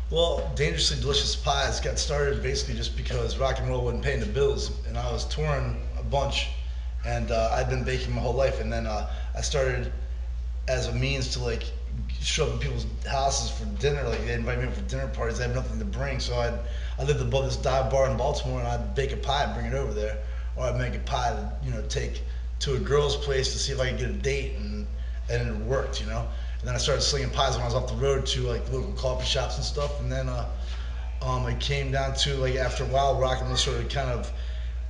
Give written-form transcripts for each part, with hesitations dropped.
Well, Dangerously Delicious Pies got started basically just because rock and roll wasn't paying the bills, and I was touring a bunch, and I'd been baking my whole life, and then I started as a means to like show up at people's houses for dinner. Like they invite me over for dinner parties. I have nothing to bring, so I lived above this dive bar in Baltimore, and I'd bake a pie and bring it over there, or I'd make a pie to take to a girl's place to see if I could get a date, and it worked. And then I started slinging pies when I was off the road to like local coffee shops and stuff, and then it came down to like after a while, rock and roll started kind of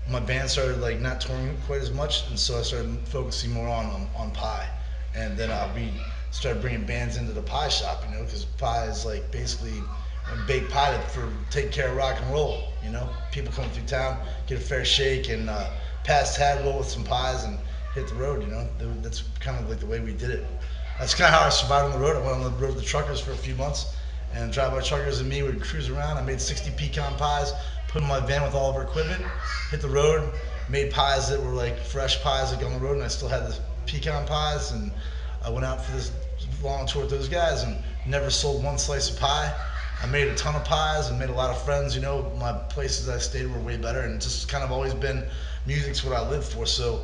my band started like not touring quite as much, and so I started focusing more on pie, and then we started bringing bands into the pie shop, because pie is like basically a baked pie for take care of rock and roll. People come through town, get a fair shake, and pass Tadwell with some pies and hit the road. That's kind of like the way we did it. That's kind of how I survived on the road. I went on the road with the truckers for a few months, and drive-by truckers and me would cruise around. I made 60 pecan pies, put in my van with all of our equipment, hit the road, made pies that were like fresh pies like on the road, and I still had the pecan pies, and I went out for this long tour with those guys and never sold one slice of pie. I made a ton of pies and made a lot of friends. My places I stayed were way better, and it's just kind of always been music's what I live for. So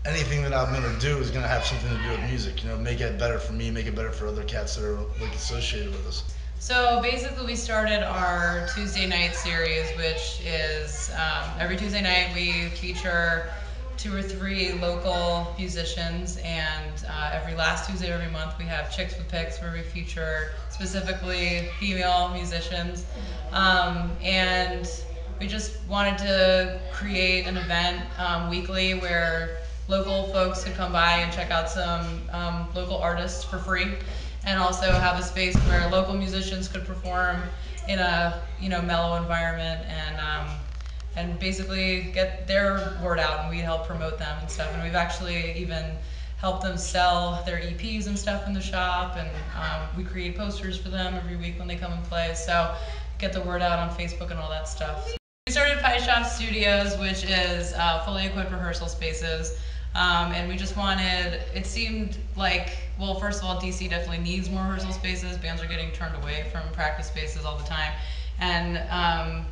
anything that I'm gonna do is gonna have something to do with music. Make it better for me, make it better for other cats that are like associated with us. So basically, we started our Tuesday night series, which is every Tuesday night we feature 2 or 3 local musicians, and every last Tuesday of every month we have Chicks with Picks, where we feature specifically female musicians, and we just wanted to create an event weekly where local folks could come by and check out some local artists for free, and also have a space where local musicians could perform in a mellow environment, and basically get their word out, and we help promote them and stuff. And we've actually even helped them sell their EPs and stuff in the shop, and we create posters for them every week when they come and play, so get the word out on Facebook and all that stuff. We started Pie Shop Studios, which is fully equipped rehearsal spaces. And we just wanted, it seemed like, well, first of all, DC definitely needs more rehearsal spaces. Bands are getting turned away from practice spaces all the time. And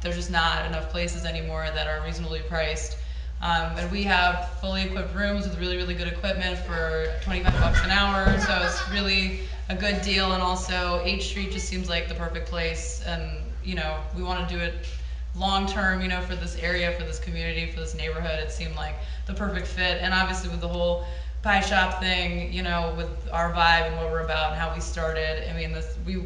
there's just not enough places anymore that are reasonably priced. And we have fully equipped rooms with really, really good equipment for 25 bucks an hour. So it's really a good deal. And also, H Street just seems like the perfect place. And, we want to do it long term, for this area, for this community, for this neighborhood. It seemed like the perfect fit. And obviously with the whole pie shop thing, with our vibe and what we're about and how we started,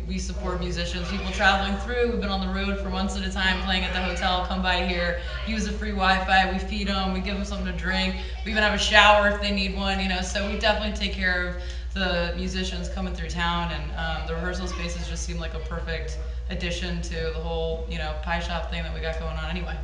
we support musicians, people traveling through. We've been on the road for months at a time playing at the hotel, come by here, use the free Wi-Fi, we feed them, we give them something to drink, we even have a shower if they need one, so we definitely take care of the musicians coming through town, and the rehearsal spaces just seem like a perfect addition to the whole, pie shop thing that we got going on anyway.